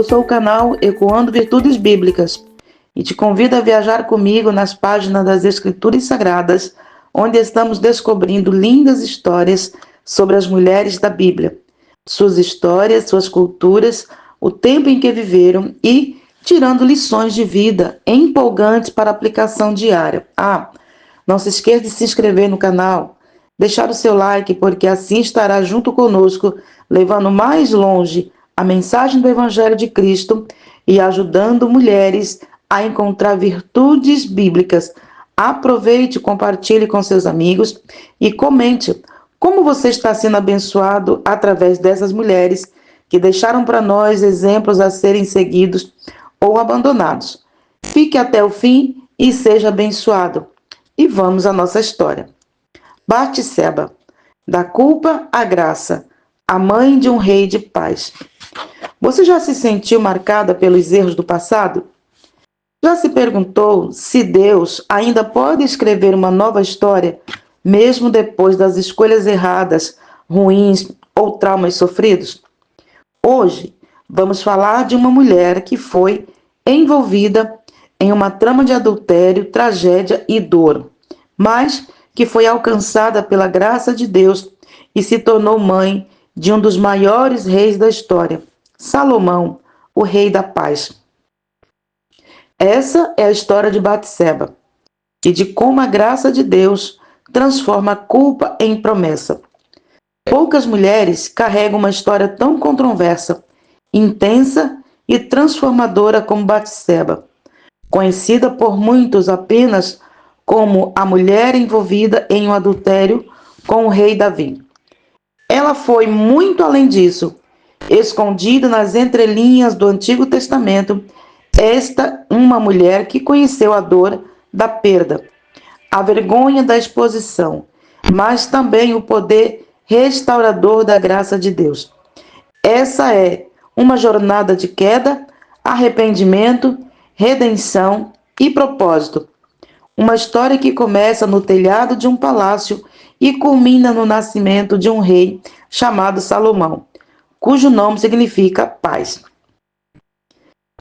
Eu sou o canal Ecoando Virtudes Bíblicas e te convido a viajar comigo nas páginas das Escrituras Sagradas, onde estamos descobrindo lindas histórias sobre as mulheres da Bíblia, suas histórias, suas culturas, o tempo em que viveram e tirando lições de vida empolgantes para aplicação diária. Não se esqueça de se inscrever no canal, deixar o seu like, porque assim estará junto conosco, levando mais longe a mensagem do Evangelho de Cristo e ajudando mulheres a encontrar virtudes bíblicas. Aproveite, compartilhe com seus amigos e comente como você está sendo abençoado através dessas mulheres que deixaram para nós exemplos a serem seguidos ou abandonados. Fique até o fim e seja abençoado. E vamos à nossa história. Batseba, da culpa à graça, a mãe de um rei de paz. Você já se sentiu marcada pelos erros do passado? Já se perguntou se Deus ainda pode escrever uma nova história, mesmo depois das escolhas erradas, ruins ou traumas sofridos? Hoje, vamos falar de uma mulher que foi envolvida em uma trama de adultério, tragédia e dor, mas que foi alcançada pela graça de Deus e se tornou mãe de um dos maiores reis da história, Salomão, o rei da paz. Essa é a história de Batseba e de como a graça de Deus transforma a culpa em promessa. Poucas mulheres carregam uma história tão controversa, intensa e transformadora como Batseba, conhecida por muitos apenas como a mulher envolvida em um adultério com o rei Davi. Ela foi muito além disso. Escondida nas entrelinhas do Antigo Testamento, uma mulher que conheceu a dor da perda, a vergonha da exposição, mas também o poder restaurador da graça de Deus. Essa é uma jornada de queda, arrependimento, redenção e propósito. Uma história que começa no telhado de um palácio e culmina no nascimento de um rei chamado Salomão, cujo nome significa paz.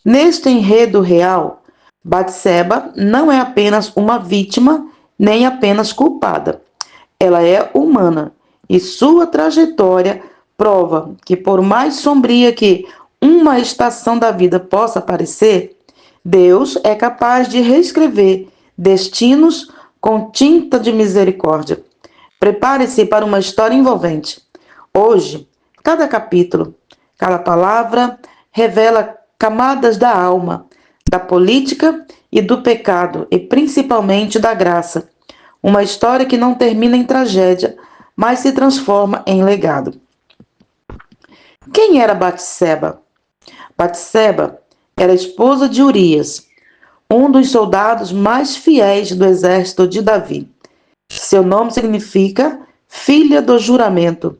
Neste enredo real, Batseba não é apenas uma vítima, nem apenas culpada. Ela é humana e sua trajetória prova que, por mais sombria que uma estação da vida possa parecer, Deus é capaz de reescrever destinos com tinta de misericórdia. Prepare-se para uma história envolvente. Hoje, cada capítulo, cada palavra revela camadas da alma, da política e do pecado, e principalmente da graça. Uma história que não termina em tragédia, mas se transforma em legado. Quem era Batseba? Batseba era esposa de Urias, um dos soldados mais fiéis do exército de Davi. Seu nome significa filha do juramento.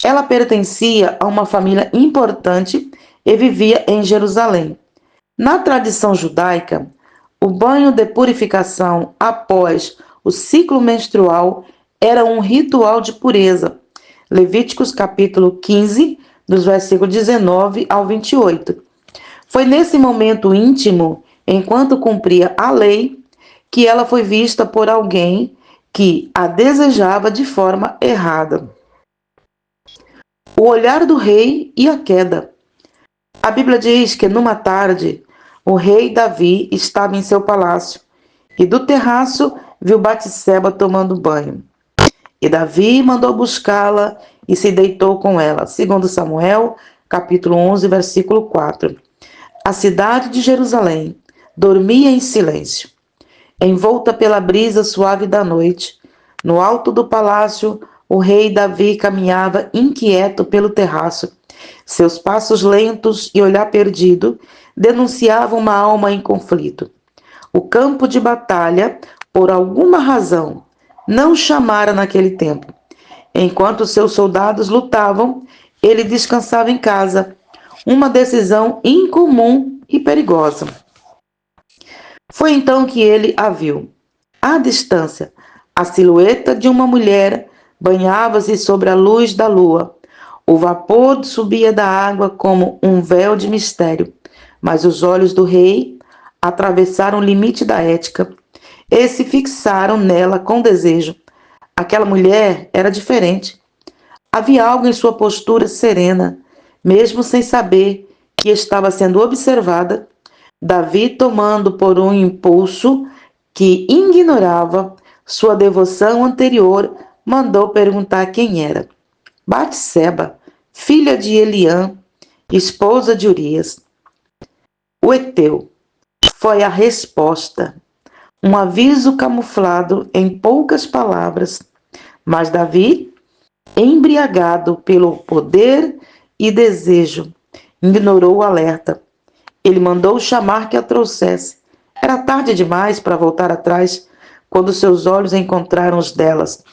Ela pertencia a uma família importante e vivia em Jerusalém. Na tradição judaica, o banho de purificação após o ciclo menstrual era um ritual de pureza. Levíticos capítulo 15, dos versículos 19 ao 28. Foi nesse momento íntimo, enquanto cumpria a lei, que ela foi vista por alguém que a desejava de forma errada. O olhar do rei e a queda. A Bíblia diz que numa tarde, o rei Davi estava em seu palácio e do terraço viu Batseba tomando banho. E Davi mandou buscá-la e se deitou com ela. Segundo Samuel, capítulo 11, versículo 4. A cidade de Jerusalém dormia em silêncio. Envolta pela brisa suave da noite, no alto do palácio, o rei Davi caminhava inquieto pelo terraço. Seus passos lentos e olhar perdido denunciavam uma alma em conflito. O campo de batalha, por alguma razão, não chamara naquele tempo. Enquanto seus soldados lutavam, ele descansava em casa. Uma decisão incomum e perigosa. Foi então que ele a viu. À distância, a silhueta de uma mulher banhava-se sobre a luz da lua. O vapor subia da água como um véu de mistério, mas os olhos do rei atravessaram o limite da ética e se fixaram nela com desejo. Aquela mulher era diferente. Havia algo em sua postura serena, mesmo sem saber que estava sendo observada. Davi, tomando por um impulso que ignorava sua devoção anterior, mandou perguntar quem era. Batseba, filha de Eliã, esposa de Urias, o heteu. Foi a resposta, um aviso camuflado em poucas palavras, mas Davi, embriagado pelo poder e desejo, ignorou o alerta. Ele mandou chamar que a trouxesse. Era tarde demais para voltar atrás, quando seus olhos encontraram os delas.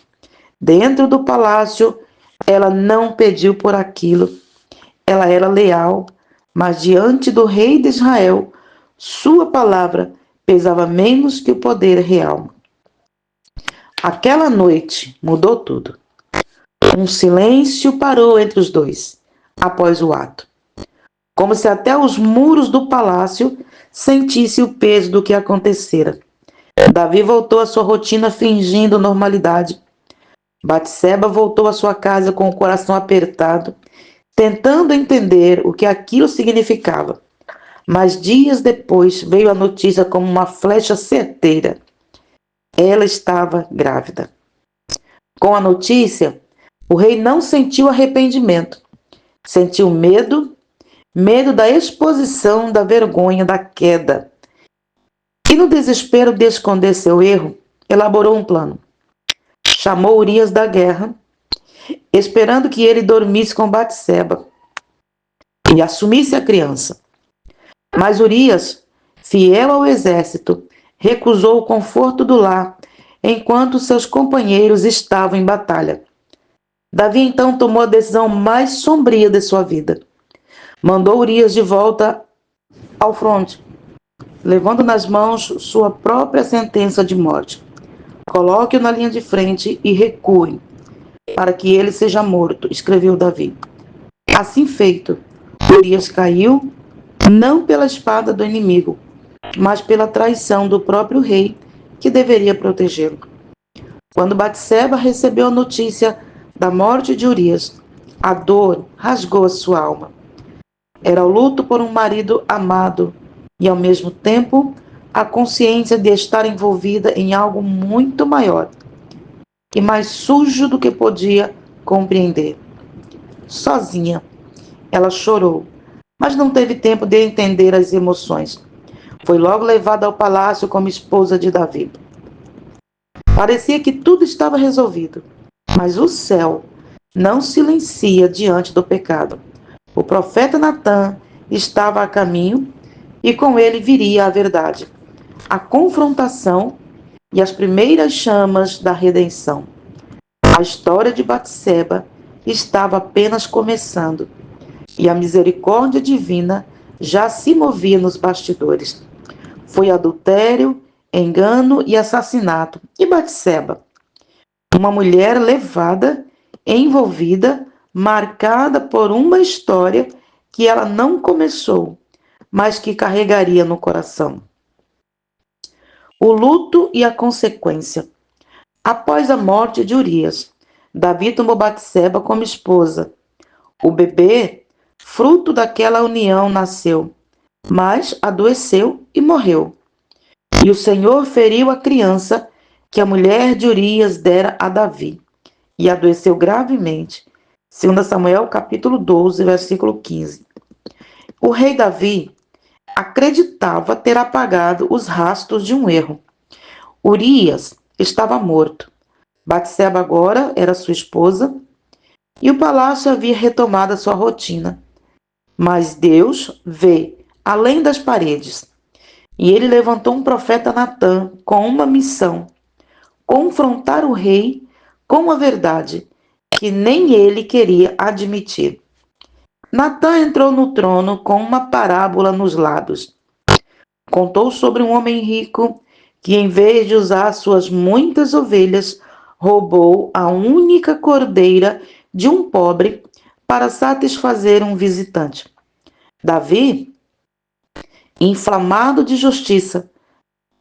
Dentro do palácio, ela não pediu por aquilo. Ela era leal, mas diante do rei de Israel, sua palavra pesava menos que o poder real. Aquela noite mudou tudo. Um silêncio parou entre os dois, após o ato. Como se até os muros do palácio sentissem o peso do que acontecera. Davi voltou à sua rotina fingindo normalidade. Batseba voltou à sua casa com o coração apertado, tentando entender o que aquilo significava. Mas dias depois veio a notícia como uma flecha certeira. Ela estava grávida. Com a notícia, o rei não sentiu arrependimento. Sentiu medo da exposição, da vergonha, da queda. E no desespero de esconder seu erro, elaborou um plano. Chamou Urias da guerra, esperando que ele dormisse com Batseba e assumisse a criança. Mas Urias, fiel ao exército, recusou o conforto do lar enquanto seus companheiros estavam em batalha. Davi então tomou a decisão mais sombria de sua vida. Mandou Urias de volta ao fronte, levando nas mãos sua própria sentença de morte. Coloque-o na linha de frente e recuem, para que ele seja morto, escreveu Davi. Assim feito, Urias caiu, não pela espada do inimigo, mas pela traição do próprio rei, que deveria protegê-lo. Quando Batseba recebeu a notícia da morte de Urias, a dor rasgou a sua alma. Era o luto por um marido amado e, ao mesmo tempo, a consciência de estar envolvida em algo muito maior e mais sujo do que podia compreender. Sozinha, ela chorou, mas não teve tempo de entender as emoções. Foi logo levada ao palácio como esposa de Davi. Parecia que tudo estava resolvido, mas o céu não silencia diante do pecado. O profeta Natã estava a caminho e com ele viria a verdade, a confrontação e as primeiras chamas da redenção. A história de Batseba estava apenas começando e a misericórdia divina já se movia nos bastidores. Foi adultério, engano e assassinato. E Batseba? Uma mulher levada, envolvida, marcada por uma história que ela não começou, mas que carregaria no coração. O luto e a consequência. Após a morte de Urias, Davi tomou Batseba como esposa. O bebê, fruto daquela união, nasceu, mas adoeceu e morreu. E o Senhor feriu a criança que a mulher de Urias dera a Davi, e adoeceu gravemente. 2 Samuel capítulo 12, versículo 15. O rei Davi acreditava ter apagado os rastros de um erro. Urias estava morto. Batseba agora era sua esposa e o palácio havia retomado a sua rotina. Mas Deus vê além das paredes. E ele levantou um profeta Natã com uma missão: confrontar o rei com a verdade que nem ele queria admitir. Natã entrou no trono com uma parábola nos lábios. Contou sobre um homem rico que, em vez de usar suas muitas ovelhas, roubou a única cordeira de um pobre para satisfazer um visitante. Davi, inflamado de justiça,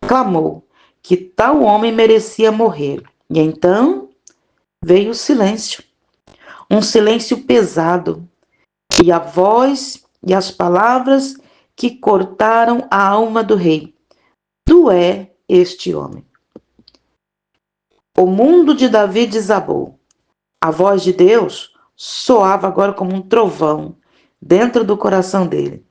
clamou que tal homem merecia morrer. E então veio o silêncio, um silêncio pesado, e a voz e as palavras que cortaram a alma do rei. Tu é este homem. O mundo de Davi desabou. A voz de Deus soava agora como um trovão dentro do coração dele.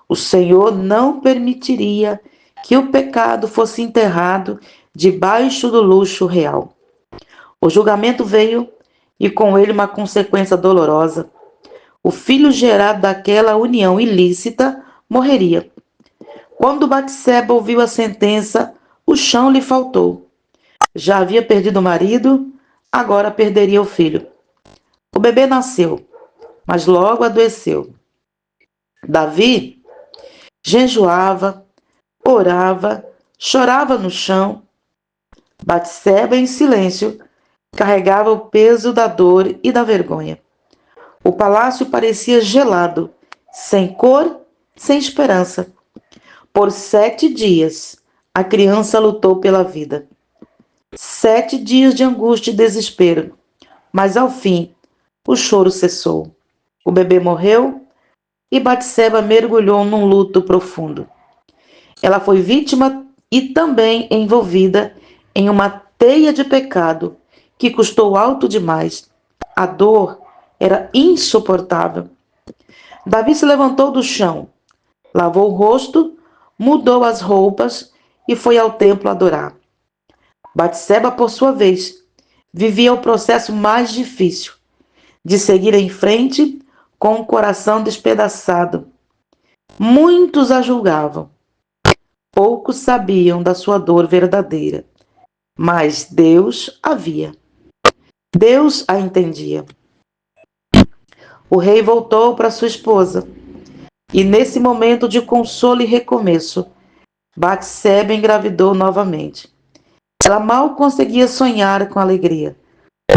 O Senhor não permitiria que o pecado fosse enterrado debaixo do luxo real. O julgamento veio e com ele uma consequência dolorosa. O filho gerado daquela união ilícita morreria. Quando Batseba ouviu a sentença, o chão lhe faltou. Já havia perdido o marido, agora perderia o filho. O bebê nasceu, mas logo adoeceu. Davi jejuava, orava, chorava no chão. Batseba, em silêncio, carregava o peso da dor e da vergonha. O palácio parecia gelado, sem cor, sem esperança. Por 7 dias, a criança lutou pela vida. 7 dias de angústia e desespero. Mas, ao fim, o choro cessou. O bebê morreu e Batseba mergulhou num luto profundo. Ela foi vítima e também envolvida em uma teia de pecado que custou alto demais. A dor era insuportável. Davi se levantou do chão, lavou o rosto, mudou as roupas e foi ao templo adorar. Batseba, por sua vez, vivia o processo mais difícil, de seguir em frente com o coração despedaçado. Muitos a julgavam. Poucos sabiam da sua dor verdadeira. Mas Deus a via. Deus a entendia. O rei voltou para sua esposa. E nesse momento de consolo e recomeço, Batseba engravidou novamente. Ela mal conseguia sonhar com alegria.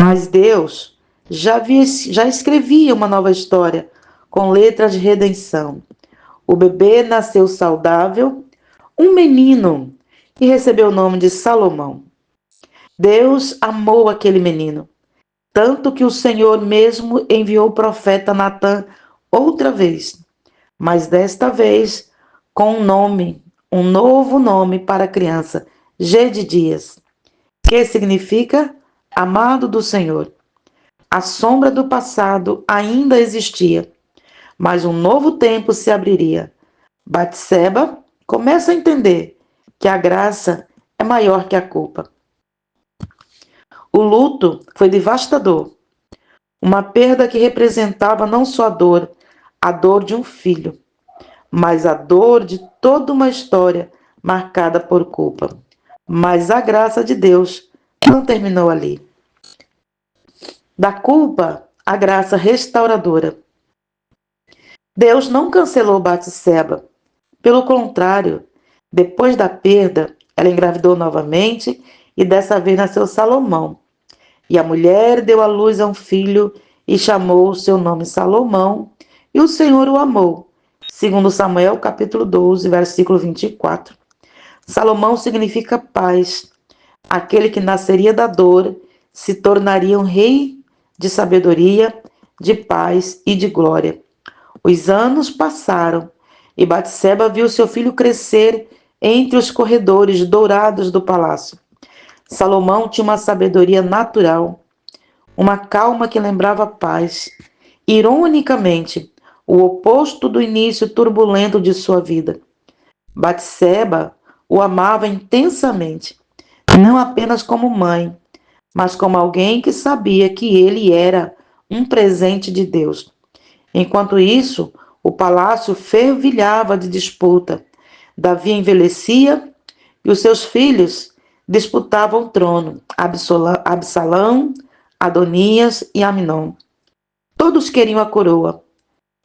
Mas Deus já escrevia uma nova história com letras de redenção. O bebê nasceu saudável, um menino, e recebeu o nome de Salomão. Deus amou aquele menino, tanto que o Senhor mesmo enviou o profeta Natã outra vez, mas desta vez com um nome, um novo nome para a criança, Gedidias, que significa amado do Senhor. A sombra do passado ainda existia, mas um novo tempo se abriria. Batseba começa a entender que a graça é maior que a culpa. O luto foi devastador, uma perda que representava não só a dor de um filho, mas a dor de toda uma história marcada por culpa. Mas a graça de Deus não terminou ali. Da culpa, a graça restauradora. Deus não cancelou Batseba. Pelo contrário, depois da perda, ela engravidou novamente e dessa vez nasceu Salomão. E a mulher deu à luz a um filho e chamou o seu nome Salomão, e o Senhor o amou. Segundo Samuel, capítulo 12, versículo 24. Salomão significa paz. Aquele que nasceria da dor se tornaria um rei de sabedoria, de paz e de glória. Os anos passaram e Batseba viu seu filho crescer entre os corredores dourados do palácio. Salomão tinha uma sabedoria natural, uma calma que lembrava paz. Ironicamente, o oposto do início turbulento de sua vida. Batseba o amava intensamente, não apenas como mãe, mas como alguém que sabia que ele era um presente de Deus. Enquanto isso, o palácio fervilhava de disputa. Davi envelhecia e os seus filhos disputavam o trono, Absalão, Adonias e Aminon. Todos queriam a coroa.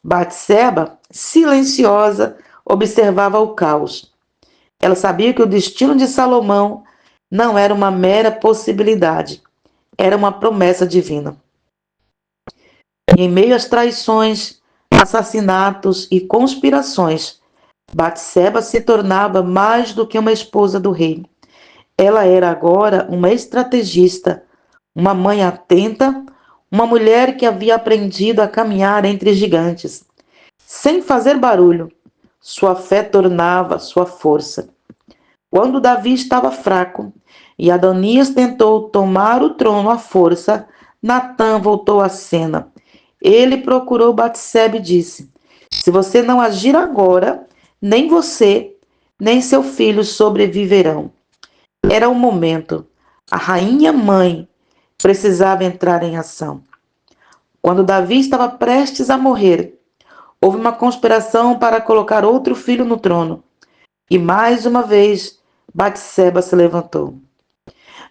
Batseba, silenciosa, observava o caos. Ela sabia que o destino de Salomão não era uma mera possibilidade, era uma promessa divina. E em meio às traições, assassinatos e conspirações, Batseba se tornava mais do que uma esposa do rei. Ela era agora uma estrategista, uma mãe atenta, uma mulher que havia aprendido a caminhar entre gigantes. Sem fazer barulho, sua fé tornava sua força. Quando Davi estava fraco e Adonias tentou tomar o trono à força, Natã voltou à cena. Ele procurou Batseba e disse: Se você não agir agora, nem você, nem seu filho sobreviverão. Era o momento. A rainha mãe precisava entrar em ação. Quando Davi estava prestes a morrer, houve uma conspiração para colocar outro filho no trono. E mais uma vez, Batseba se levantou.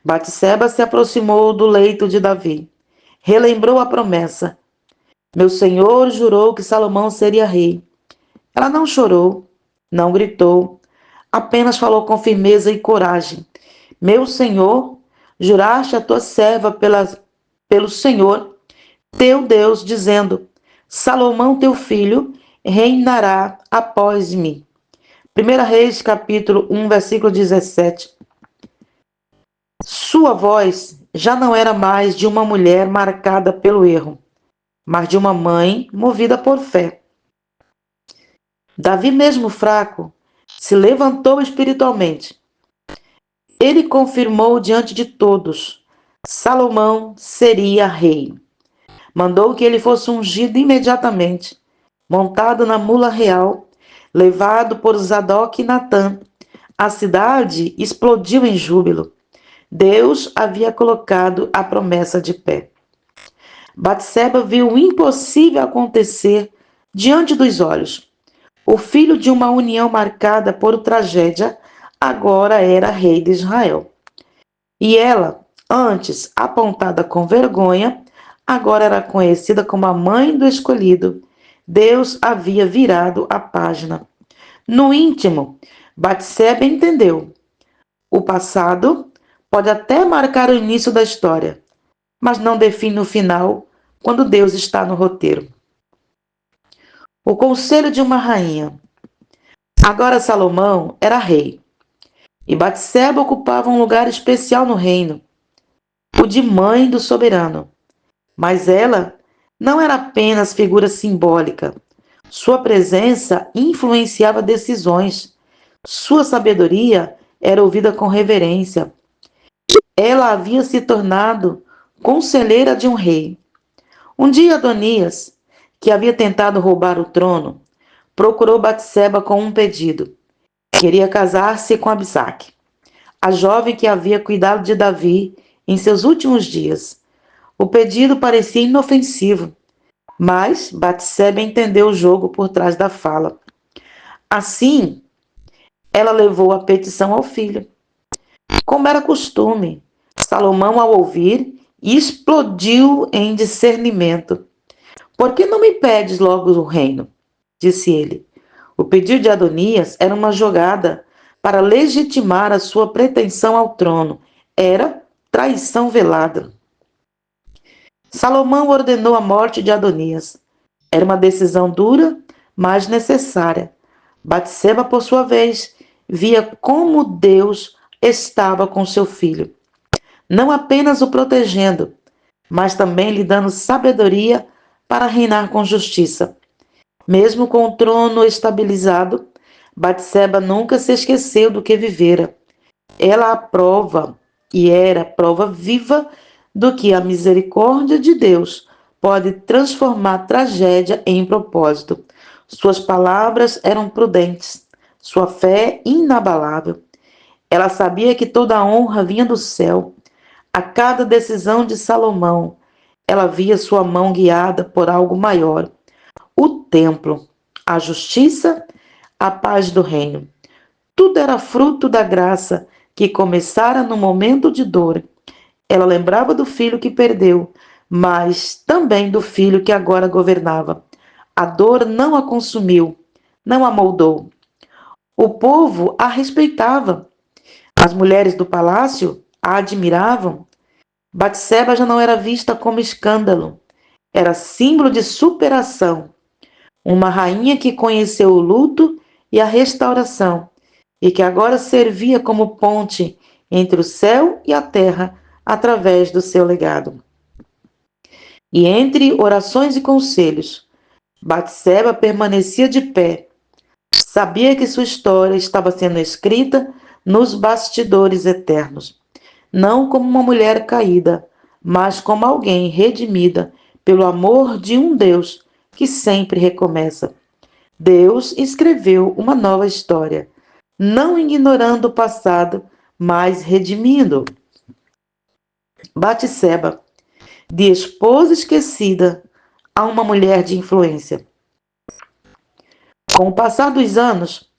Batseba se aproximou do leito de Davi. Relembrou a promessa. Meu senhor jurou que Salomão seria rei. Ela não chorou, não gritou, apenas falou com firmeza e coragem. Meu senhor, juraste a tua serva pelo Senhor, teu Deus, dizendo: Salomão, teu filho, reinará após mim. 1 Reis, capítulo 1, versículo 17. Sua voz já não era mais de uma mulher marcada pelo erro, mas de uma mãe movida por fé. Davi, mesmo fraco, se levantou espiritualmente. Ele confirmou diante de todos: Salomão seria rei. Mandou que ele fosse ungido imediatamente, montado na mula real, levado por Zadok e Natã. A cidade explodiu em júbilo. Deus havia colocado a promessa de pé. Batseba viu o impossível acontecer diante dos olhos. O filho de uma união marcada por tragédia agora era rei de Israel. E ela, antes apontada com vergonha, agora era conhecida como a mãe do escolhido. Deus havia virado a página. No íntimo, Batseba entendeu. O passado pode até marcar o início da história, mas não define o final quando Deus está no roteiro. O conselho de uma rainha. Agora Salomão era rei, e Batseba ocupava um lugar especial no reino, o de mãe do soberano. Mas ela não era apenas figura simbólica. Sua presença influenciava decisões. Sua sabedoria era ouvida com reverência. Ela havia se tornado conselheira de um rei. Um dia Adonias, que havia tentado roubar o trono, procurou Batseba com um pedido. Queria casar-se com Abisaque, a jovem que havia cuidado de Davi em seus últimos dias. O pedido parecia inofensivo, mas Batseba entendeu o jogo por trás da fala. Assim, ela levou a petição ao filho. Como era costume, Salomão, ao ouvir, explodiu em discernimento. Por que não me pedes logo o reino? Disse ele. O pedido de Adonias era uma jogada para legitimar a sua pretensão ao trono. Era traição velada. Salomão ordenou a morte de Adonias. Era uma decisão dura, mas necessária. Batseba, por sua vez, via como Deus estava com seu filho, não apenas o protegendo, mas também lhe dando sabedoria para reinar com justiça. Mesmo com o trono estabilizado, Batseba nunca se esqueceu do que vivera. Ela aprova e era prova viva do que a misericórdia de Deus pode transformar tragédia em propósito. Suas palavras eram prudentes, sua fé inabalável. Ela sabia que toda a honra vinha do céu. A cada decisão de Salomão, ela via sua mão guiada por algo maior. O templo, a justiça, a paz do reino. Tudo era fruto da graça que começara no momento de dor. Ela lembrava do filho que perdeu, mas também do filho que agora governava. A dor não a consumiu, não a moldou. O povo a respeitava. As mulheres do palácio a admiravam. Batseba já não era vista como escândalo. Era símbolo de superação, uma rainha que conheceu o luto e a restauração, e que agora servia como ponte entre o céu e a terra através do seu legado. E entre orações e conselhos, Batseba permanecia de pé. Sabia que sua história estava sendo escrita nos bastidores eternos, não como uma mulher caída, mas como alguém redimida pelo amor de um Deus que sempre recomeça. Deus escreveu uma nova história, não ignorando o passado, mas redimindo. Batseba, de esposa esquecida a uma mulher de influência. Com o passar dos anos,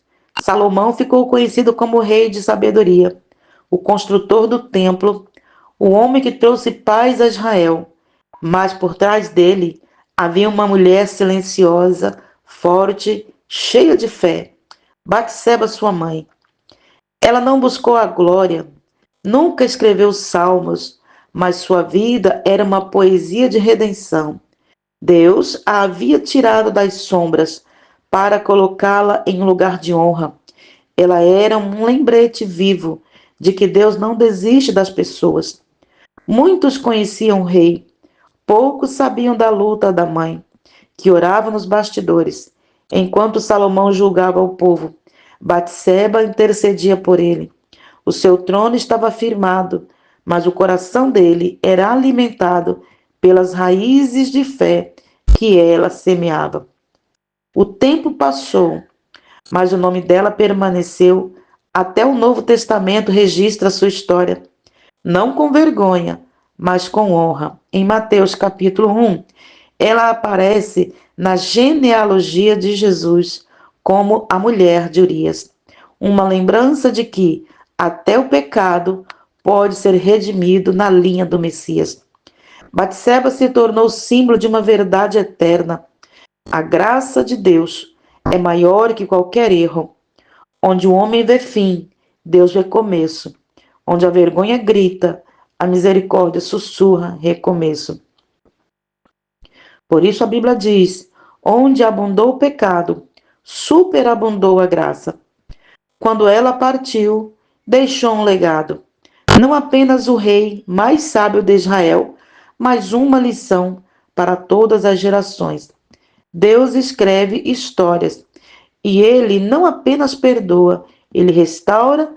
Salomão ficou conhecido como o rei de sabedoria, o construtor do templo, o homem que trouxe paz a Israel. Mas por trás dele havia uma mulher silenciosa, forte, cheia de fé, Batseba, sua mãe. Ela não buscou a glória, nunca escreveu salmos, mas sua vida era uma poesia de redenção. Deus a havia tirado das sombras para colocá-la em um lugar de honra. Ela era um lembrete vivo de que Deus não desiste das pessoas. Muitos conheciam o rei, poucos sabiam da luta da mãe, que orava nos bastidores, enquanto Salomão julgava o povo. Batseba intercedia por ele. O seu trono estava firmado, mas o coração dele era alimentado pelas raízes de fé que ela semeava. O tempo passou, mas o nome dela permaneceu. Até o Novo Testamento registra sua história, não com vergonha, mas com honra. Em Mateus capítulo 1, ela aparece na genealogia de Jesus como a mulher de Urias, uma lembrança de que até o pecado pode ser redimido na linha do Messias. Batseba se tornou símbolo de uma verdade eterna. A graça de Deus é maior que qualquer erro. Onde o homem vê fim, Deus vê começo. Onde a vergonha grita, a misericórdia sussurra recomeço. Por isso a Bíblia diz: onde abundou o pecado, superabundou a graça. Quando ela partiu, deixou um legado. Não apenas o rei mais sábio de Israel, mas uma lição para todas as gerações. Deus escreve histórias e ele não apenas perdoa, ele restaura,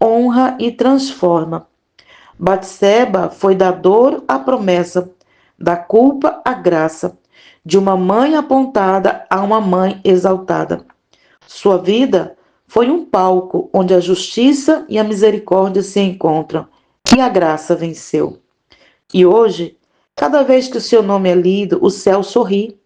honra e transforma. Batseba foi da dor à promessa, da culpa à graça, de uma mãe apontada a uma mãe exaltada. Sua vida foi um palco onde a justiça e a misericórdia se encontram e a graça venceu. E hoje, cada vez que o seu nome é lido, o céu sorri,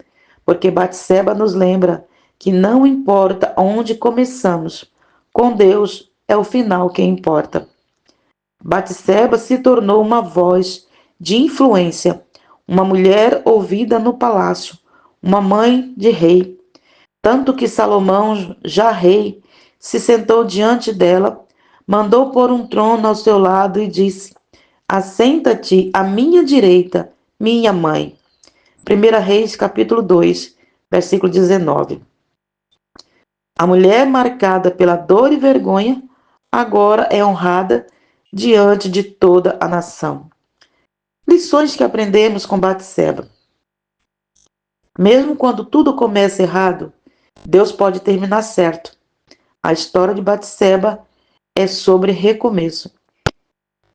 porque Batseba nos lembra que não importa onde começamos, com Deus é o final que importa. Batseba se tornou uma voz de influência, uma mulher ouvida no palácio, uma mãe de rei. Tanto que Salomão, já rei, se sentou diante dela, mandou pôr um trono ao seu lado e disse: assenta-te à minha direita, minha mãe. 1 Reis, capítulo 2, versículo 19. A mulher marcada pela dor e vergonha, agora é honrada diante de toda a nação. Lições que aprendemos com Batseba. Mesmo quando tudo começa errado, Deus pode terminar certo. A história de Batseba é sobre recomeço.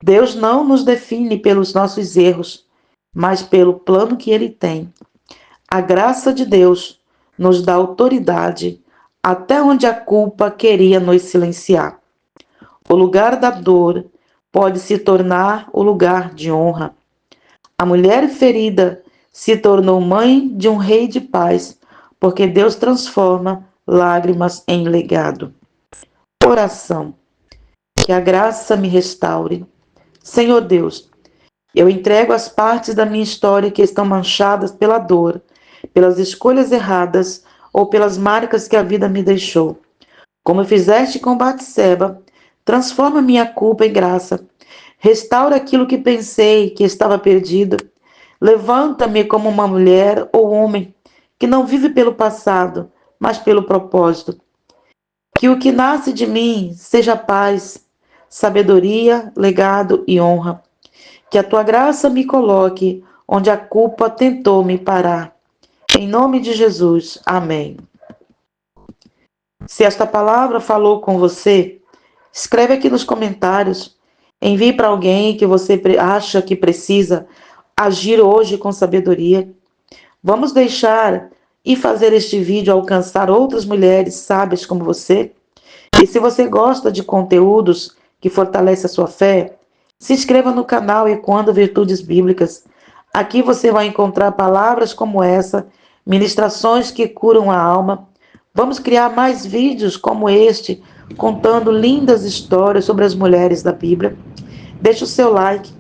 Deus não nos define pelos nossos erros, mas pelo plano que Ele tem. A graça de Deus nos dá autoridade até onde a culpa queria nos silenciar. O lugar da dor pode se tornar o lugar de honra. A mulher ferida se tornou mãe de um rei de paz, porque Deus transforma lágrimas em legado. Oração. Que a graça me restaure. Senhor Deus, eu entrego as partes da minha história que estão manchadas pela dor, pelas escolhas erradas ou pelas marcas que a vida me deixou. Como fizeste com Batseba, transforma minha culpa em graça. Restaura aquilo que pensei que estava perdido. Levanta-me como uma mulher ou homem que não vive pelo passado, mas pelo propósito. Que o que nasce de mim seja paz, sabedoria, legado e honra. Que a tua graça me coloque onde a culpa tentou me parar. Em nome de Jesus. Amém. Se esta palavra falou com você, escreve aqui nos comentários. Envie para alguém que você acha que precisa agir hoje com sabedoria. Vamos deixar e fazer este vídeo alcançar outras mulheres sábias como você. E se você gosta de conteúdos que fortalecem a sua fé, se inscreva no canal Ecoando Virtudes Bíblicas. Aqui você vai encontrar palavras como essa, ministrações que curam a alma. Vamos criar mais vídeos como este, contando lindas histórias sobre as mulheres da Bíblia. Deixe o seu like,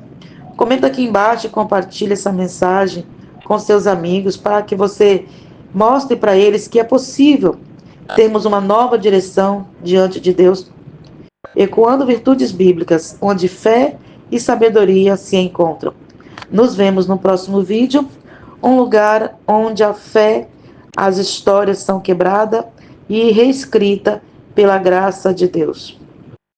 comenta aqui embaixo e compartilhe essa mensagem com seus amigos para que você mostre para eles que é possível termos uma nova direção diante de Deus, ecoando virtudes bíblicas, onde fé e sabedoria se encontram. Nos vemos no próximo vídeo, um lugar onde a fé, as histórias são quebradas e reescritas pela graça de Deus.